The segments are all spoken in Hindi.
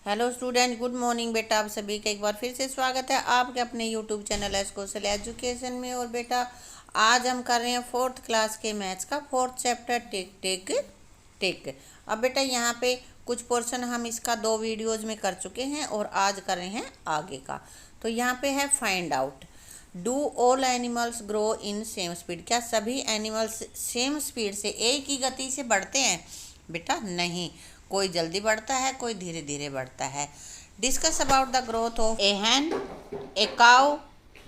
हेलो स्टूडेंट, गुड मॉर्निंग बेटा। आप सभी का एक बार फिर से स्वागत है आपके अपने यूट्यूब चैनल एस कौशल एजुकेशन में। और बेटा आज हम कर रहे हैं फोर्थ क्लास के मैथ्स का फोर्थ चैप्टर टिक टिक टिक। अब बेटा यहाँ पे कुछ पोर्शन हम इसका 2 वीडियोज में कर चुके हैं और आज कर रहे हैं आगे का। तो यहाँ पे है find out, do all animals grow in same speed. क्या सभी एनिमल्स सेम स्पीड से एक ही गति से बढ़ते हैं? बेटा नहीं, कोई जल्दी बढ़ता है, कोई धीरे धीरे बढ़ता है। Discuss about the growth of a hen, a cow,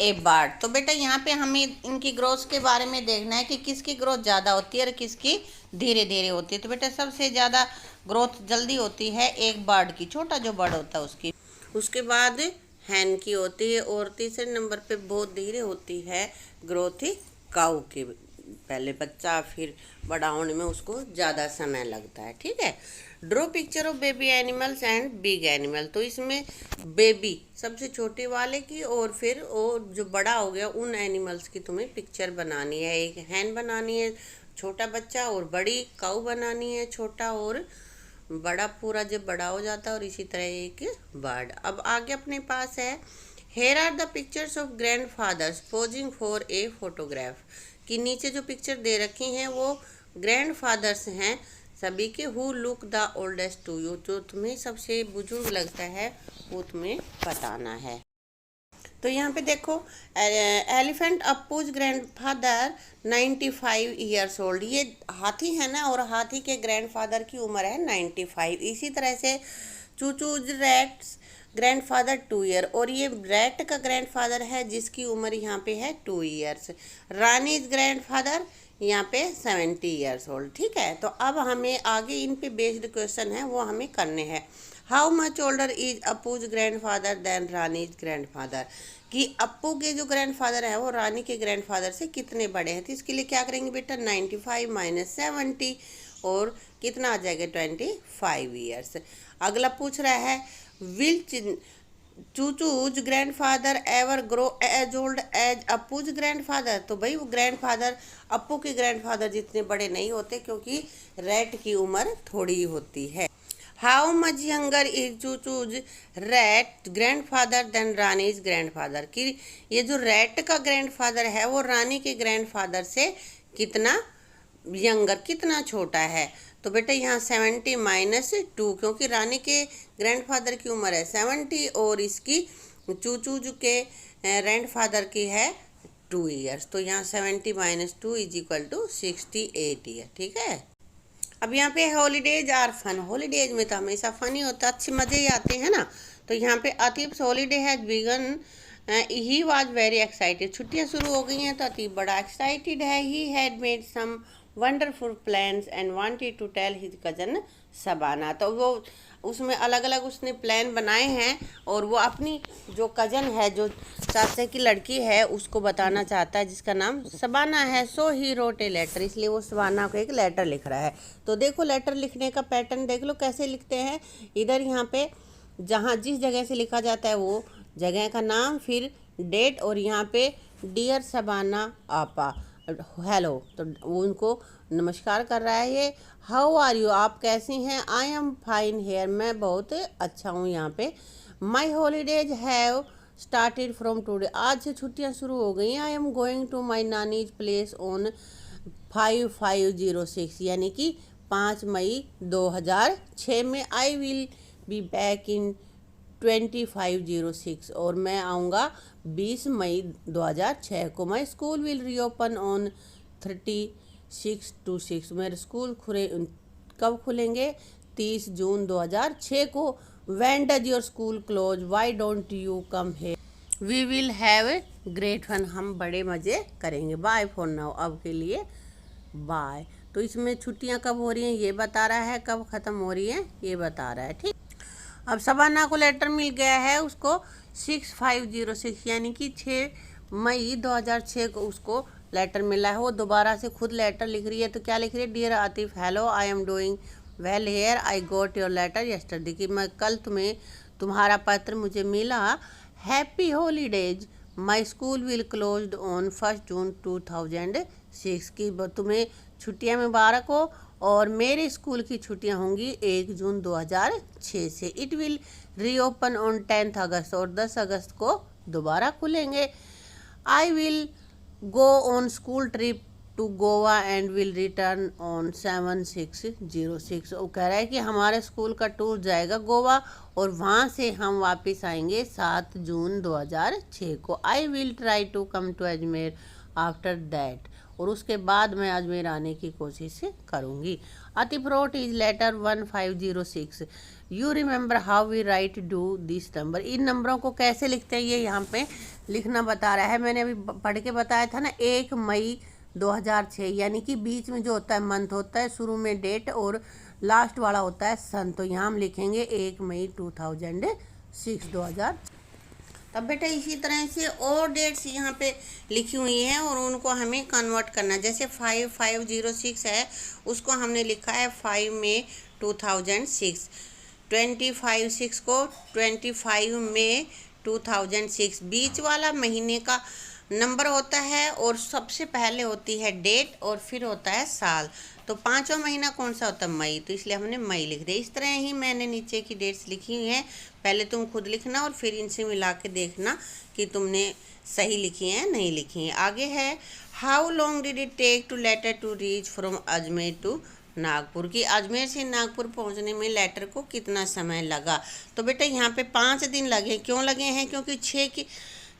a bird. तो बेटा यहाँ पे हमें इनकी ग्रोथ के बारे में देखना है कि किसकी ग्रोथ ज़्यादा होती है और किसकी धीरे धीरे होती है। तो बेटा सबसे ज़्यादा ग्रोथ जल्दी होती है एक बर्ड की, छोटा जो बर्ड होता है उसकी। उसके बाद हैन की होती है और तीसरे नंबर पे बहुत धीरे होती है ग्रोथ काऊ की। पहले बच्चा फिर बड़ा होने में उसको ज़्यादा समय लगता है। ठीक है। Draw picture of baby animals and big animal. तो इसमें बेबी सबसे छोटे वाले की और फिर वो जो बड़ा हो गया उन एनिमल्स की तुम्हें पिक्चर बनानी है। एक हैन बनानी है छोटा बच्चा, और बड़ी काऊ बनानी है छोटा, और बड़ा पूरा जब बड़ा हो जाता है, और इसी तरह एक बर्ड। अब आगे अपने पास है here are the pictures of grandfathers posing for a photograph. कि नीचे जो पिक्चर दे रखी हैं वो ग्रैंड फादर्स हैं सभी के। Who look the oldest to you, जो तुम्हें सबसे बुजुर्ग लगता है वो तुम्हें बताना है। तो यहाँ पे देखो एलिफेंट अप्पूज ग्रैंडफादर 95 ईयर्स ओल्ड। ये हाथी है ना, और हाथी के ग्रैंडफादर की उम्र है 95। इसी तरह से चूचूज रैट्स ग्रैंडफादर 2 ईयर, और ये रैट का ग्रैंडफादर है जिसकी उम्र यहाँ पे है 2 ईयर्स। रानीज ग्रैंडफादर यहाँ पे 70 ईयर्स ओल्ड। ठीक है। तो अब हमें आगे इन पे बेस्ड क्वेश्चन है वो हमें करने हैं। How much older is Appu's grandfather than Rani's grandfather. कि अप्पू के जो ग्रैंडफादर है वो रानी के ग्रैंडफादर से कितने बड़े हैं। तो इसके लिए क्या करेंगे बेटा, 95 माइनस 70 और कितना आ जाएगा 25 ईयर्स। अगला पूछ रहा है will Chuchu's grandfather ever grow as old as Appu's grandfather. तो भाई वो ग्रैंडफादर अप्पू के ग्रैंडफादर जितने बड़े नहीं होते, क्योंकि रैट की उम्र थोड़ी होती है। How much younger is Chuchu's rat grandfather than Rani's grandfather. कि ये जो रैट का ग्रैंडफादर है वो रानी के ग्रैंडफादर से कितना यंगर, कितना छोटा है। तो बेटा यहाँ 70 माइनस 2, क्योंकि रानी के ग्रैंडफादर की उम्र है 70 और इसकी चूचूज के ग्रैंडफादर की है 2 ईयर्स। तो यहाँ 70 minus 2 is equal to 68 year. ठीक है। अब यहाँ पे हॉलीडेज आर फन। हॉलीडेज में तो हमेशा फन ही होता है, अच्छे मज़े ही आते हैं ना। तो यहाँ पे Atib's holiday has begun, he was very excited. छुट्टियाँ शुरू हो गई हैं तो अतीब बड़ा एक्साइटेड है। He had made some wonderful plans and wanted to tell his cousin Shabana. तो वो उसमें अलग अलग उसने प्लान बनाए हैं और वो अपनी जो कजन है, जो चाचा की लड़की है, उसको बताना चाहता है जिसका नाम शबाना है। सो ही रोट ए लेटर। इसलिए वो शबाना को एक लेटर लिख रहा है। तो देखो लेटर लिखने का पैटर्न देख लो कैसे लिखते हैं। इधर यहाँ पे जहाँ जिस जगह से लिखा जाता है वो जगह का नाम, फिर डेट, और यहाँ पे डियर शबाना आपा हेलो। तो वो उनको नमस्कार कर रहा है। ये हाउ आर यू, आप कैसी हैं। आई एम फाइन हेयर, मैं बहुत अच्छा हूँ यहाँ पे। My holidays have started from today, आज से छुट्टियाँ शुरू हो गई हैं। I am going to my nani's place on 5506, यानी कि 5 मई 2006 में। I will be back in 2506, और मैं आऊँगा 20 मई 2006 को। My school will reopen on 36/6, मेरे स्कूल कब खुलेंगे 30 जून 2006 को। When does your school close, why don't you come here, we will have a great fun, हम बड़े मज़े करेंगे। बाय फॉर नाउ, अब के लिए बाय। तो इसमें छुट्टियां कब हो रही हैं ये बता रहा है, कब ख़त्म हो रही हैं ये बता रहा है। ठीक। अब शबाना को लेटर मिल गया है, उसको 6506 यानी कि 6 मई 2006 को उसको लेटर मिला है। वो दोबारा से खुद लेटर लिख रही है। तो क्या लिख रही है, dear Atif hello, I am doing well here, I got your letter yesterday. कि मैं कल तुम्हारा पत्र मुझे मिला। Happy holidays, my school will closed on 1 जून 2006। की तुम्हें छुट्टियां मुबारक हो और मेरे स्कूल की छुट्टियां होंगी 1 जून 2006 से। It will reopen on 10 August, और 10 अगस्त को दोबारा खुलेंगे। I will go on school trip to Goa and will return on 7/6/06। वो कह रहा है कि हमारे स्कूल का टूर जाएगा गोवा और वहाँ से हम वापस आएंगे 7 जून 2006 को। I will try to come to Ajmer after that, और उसके बाद मैं अजमेर आने की कोशिश करूँगी। Atif wrote his letter 1506। You remember how we write do this number. इन नंबरों को कैसे लिखते हैं ये यहाँ पे लिखना बता रहा है। मैंने अभी पढ़ के बताया था ना, 1 मई 2006, यानी कि बीच में जो होता है मंथ होता है, शुरू में डेट और लास्ट वाला होता है सन। तो यहाँ हम लिखेंगे 1 मई 2006 2000। तब बेटा इसी तरह से और डेट्स यहाँ पे लिखी हुई हैं और उनको हमें कन्वर्ट करना है। जैसे 5506 है, उसको हमने लिखा है 5 मई 2006। 25/6 को 25 मई 2006 बीच वाला महीने का नंबर होता है और सबसे पहले होती है डेट और फिर होता है साल। तो 5वां महीना कौन सा होता है? मई, तो इसलिए हमने मई लिख दिया। इस तरह ही मैंने नीचे की डेट्स लिखी हुई हैं, पहले तुम खुद लिखना और फिर इनसे मिला के देखना कि तुमने सही लिखी हैं नहीं लिखी हैं। आगे है, how long did it take to letter to reach from Ajmer to Nagpur. की अजमेर से नागपुर पहुंचने में लेटर को कितना समय लगा। तो बेटा यहाँ पे 5 दिन लगे। क्यों लगे हैं? क्योंकि 6 की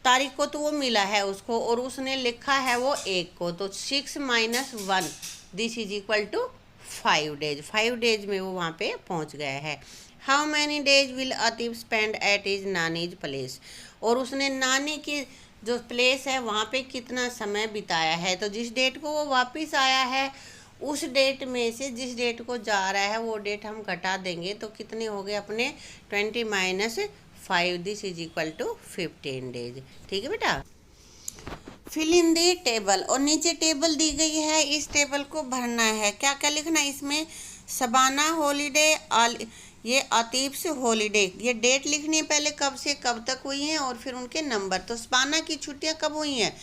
तारीख को तो वो मिला है उसको और उसने लिखा है वो 1 को, तो 6 - 1 this is equal to 5 days. 5 days में वो वहाँ पे पहुँच गया है। How many days will Atif spend at is Nani's place. और उसने नानी की जो प्लेस है वहाँ पे कितना समय बिताया है। तो जिस डेट को वो वापस आया है उस डेट में से जिस डेट को जा रहा है वो डेट हम घटा देंगे, तो कितने हो गए अपने 20 - 5 this is equal to 15 days. ठीक है बेटा। फिल इन दी टेबल, और नीचे टेबल दी गई है, इस टेबल को भरना है। क्या क्या लिखना है इसमें? शबाना हॉलीडे, ये आतिफ से हॉलीडे, ये डेट लिखनी है पहले, कब से कब तक हुई हैं और फिर उनके नंबर। तो शबाना की छुट्टियां कब हुई हैं?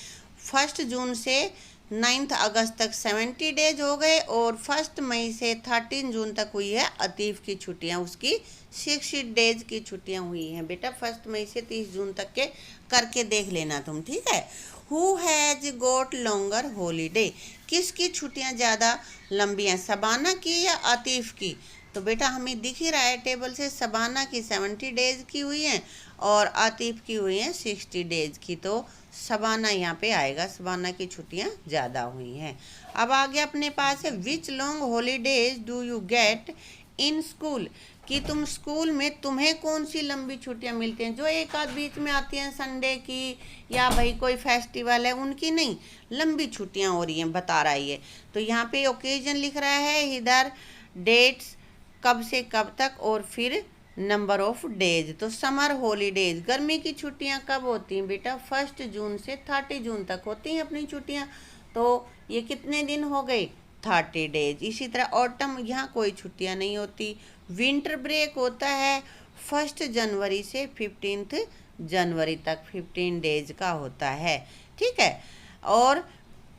1 जून से 9 अगस्त तक 70 डेज हो गए, और 1 मई से 13 जून तक हुई है अतीफ की छुट्टियां, उसकी 60 डेज की छुट्टियां हुई हैं। बेटा 1 मई से 30 जून तक के करके देख लेना तुम, ठीक है। Who has got longer holiday, किसकी छुट्टियां ज़्यादा लंबी हैं, शबाना की या आतिफ की? तो बेटा हमें दिख ही रहा है टेबल से, शबाना की 70 डेज की हुई हैं और आतिफ की हुई हैं 60 डेज की। तो शबाना यहाँ पे आएगा, शबाना की छुट्टियाँ ज़्यादा हुई हैं। अब आगे अपने पास है, which long holidays do you get in school, कि तुम स्कूल में तुम्हें कौन सी लंबी छुट्टियां मिलती हैं, जो एक आध बीच में आती हैं संडे की या भाई कोई फेस्टिवल है उनकी नहीं, लंबी छुट्टियां हो रही हैं बता रहा है ये। तो यहाँ पे ओकेजन लिख रहा है, इधर डेट्स कब से कब तक और फिर नंबर ऑफ डेज। तो समर हॉलीडेज, गर्मी की छुट्टियां कब होती हैं बेटा? 1 जून से 30 जून तक होती हैं अपनी छुट्टियां। तो ये कितने दिन हो गए? 30 डेज। इसी तरह ऑटम, यहाँ कोई छुट्टियां नहीं होती। विंटर ब्रेक होता है 1 जनवरी से 15 जनवरी तक, 15 डेज का होता है, ठीक है। और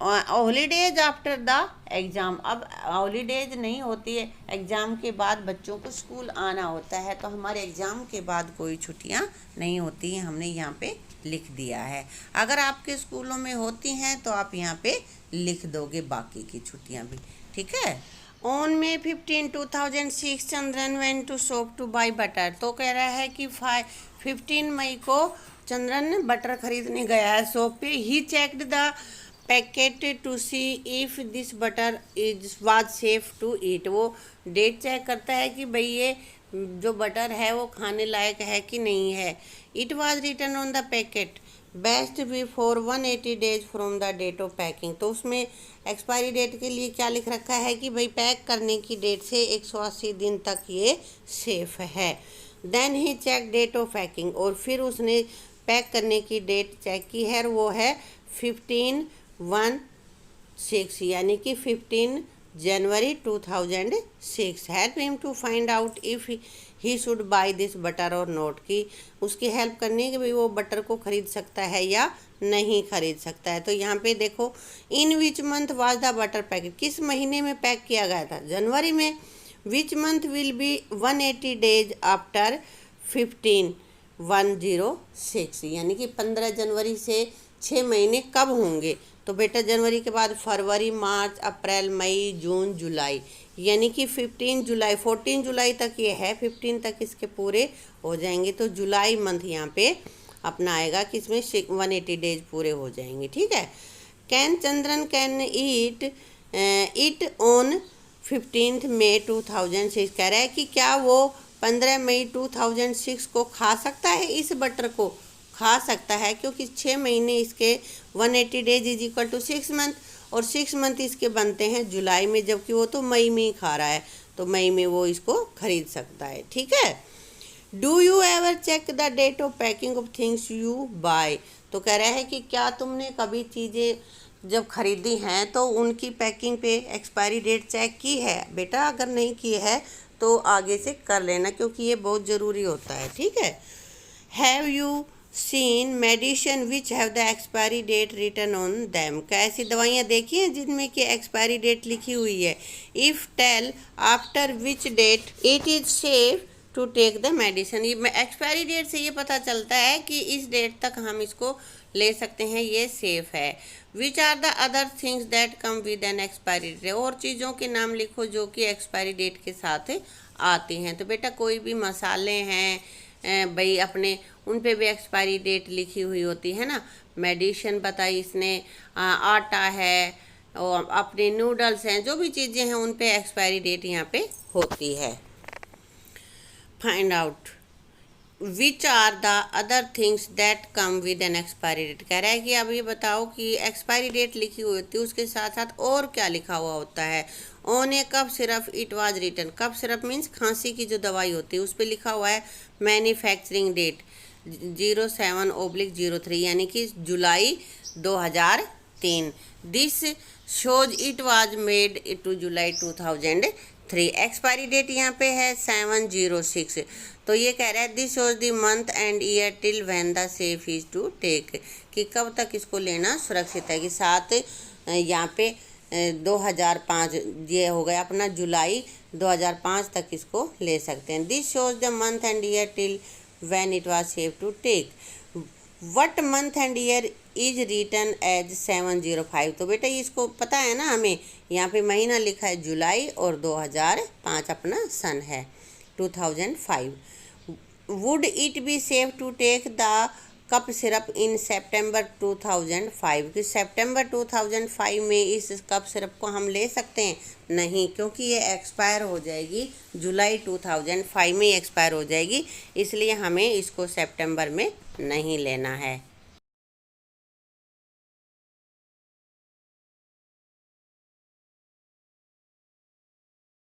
हॉलीडेज आफ्टर द एग्ज़ाम, अब हॉलीडेज नहीं होती है, एग्ज़ाम के बाद बच्चों को स्कूल आना होता है, तो हमारे एग्ज़ाम के बाद कोई छुट्टियां नहीं होती हैं, हमने यहाँ पे लिख दिया है। अगर आपके स्कूलों में होती हैं तो आप यहाँ पे लिख दोगे बाकी की छुट्टियां भी, ठीक है। On May 15, 2006 Chandran went to shop to buy butter. तो कह रहा है कि 15 मई को चंद्रन बटर खरीदने गया है शॉप पे। He checked the packet to see if this butter is was safe to eat. वो डेट चेक करता है कि भाई ये जो बटर है वो खाने लायक है कि नहीं है। It was written on the packet best before 180 days from the date of packing. तो उसमें एक्सपायरी डेट के लिए क्या लिख रखा है कि भाई पैक करने की डेट से 180 दिन तक ये सेफ है। Then he check date of packing, और फिर उसने पैक करने की डेट चेक की है, वो है 15/1/6 यानी कि 15 January 2006. Help him to find out if he should buy this butter or not. कि उसकी हेल्प करनी है कि भाई वो बटर को खरीद सकता है या नहीं खरीद सकता है। तो यहाँ पे देखो, in which month was the butter packet, किस महीने में पैक किया गया था? जनवरी में। Which month will be 180 days after 15/106, यानी कि 15 जनवरी से 6 महीने कब होंगे? तो बेटा जनवरी के बाद फरवरी, मार्च, अप्रैल, मई, जून, जुलाई, यानी कि 14 जुलाई तक ये है, 15 तक इसके पूरे हो जाएंगे। तो जुलाई मंथ यहाँ पे अपना आएगा कि इसमें 180 डेज पूरे हो जाएंगे। ठीक है। Can Chandran can it on 15 मई 2006, कह रहा है कि क्या वो 15 मई 2006 को खा सकता है? इस बटर को खा सकता है, क्योंकि 6 महीने इसके 180 days is equal to 6 month, और 6 मंथ इसके बनते हैं जुलाई में, जबकि वो तो मई में ही खा रहा है, तो मई में वो इसको खरीद सकता है। ठीक है। Do you ever check the date of packing of things you buy, तो कह रहा है कि क्या तुमने कभी चीज़ें जब खरीदी हैं तो उनकी पैकिंग पे एक्सपायरी डेट चेक की है? बेटा अगर नहीं की है तो आगे से कर लेना, क्योंकि ये बहुत ज़रूरी होता है। ठीक है। Have you seen medicine which have the expiry date written on them, क्या ऐसी दवाइयाँ देखी हैं जिनमें कि एक्सपायरी डेट लिखी हुई है? If tell after which date it is safe to take the medicine, ये एक्सपायरी डेट से ये पता चलता है कि इस डेट तक हम इसको ले सकते हैं, ये सेफ है। Which are the other things that come with an expiry date, और चीज़ों के नाम लिखो जो कि एक्सपायरी डेट के साथ आती हैं। तो बेटा कोई भी मसाले हैं भाई अपने, उन पे भी एक्सपायरी डेट लिखी हुई होती है ना। मेडिसिन बताई इसने, आटा है, और अपने नूडल्स हैं, जो भी चीज़ें हैं उन पे एक्सपायरी डेट यहाँ पे होती है। Find out which are the other things that come with an expiry date, कह रहा है कि अब ये बताओ कि एक्सपायरी डेट लिखी हुई होती है, उसके साथ साथ और क्या लिखा हुआ होता है? On a cough syrup it was written, cough syrup means खांसी की जो दवाई होती है, उस पर लिखा हुआ है मैन्युफैक्चरिंग डेट 07/03, यानी कि जुलाई 2003। This shows it was made to July 2003, expiry date यहाँ पे है 7/06। तो ये कह रहा है this shows the month and year till when the safe is to take, कि कब तक इसको लेना सुरक्षित है, कि 7 यहाँ पे 2005 ये हो गया अपना, जुलाई 2005 तक इसको ले सकते हैं। This shows the month and year till when it was safe to take. What month and year is written as 7/05, तो बेटा इसको पता है ना हमें, यहाँ पे महीना लिखा है जुलाई और 2005 अपना सन है 2005। Would it be safe to take the cup syrup in September 2005, कि सितंबर 2005 में इस कप सिरप को हम ले सकते हैं? नहीं, क्योंकि ये एक्सपायर हो जाएगी, जुलाई 2005 में एक्सपायर हो जाएगी, इसलिए हमें इसको सितंबर में नहीं लेना है।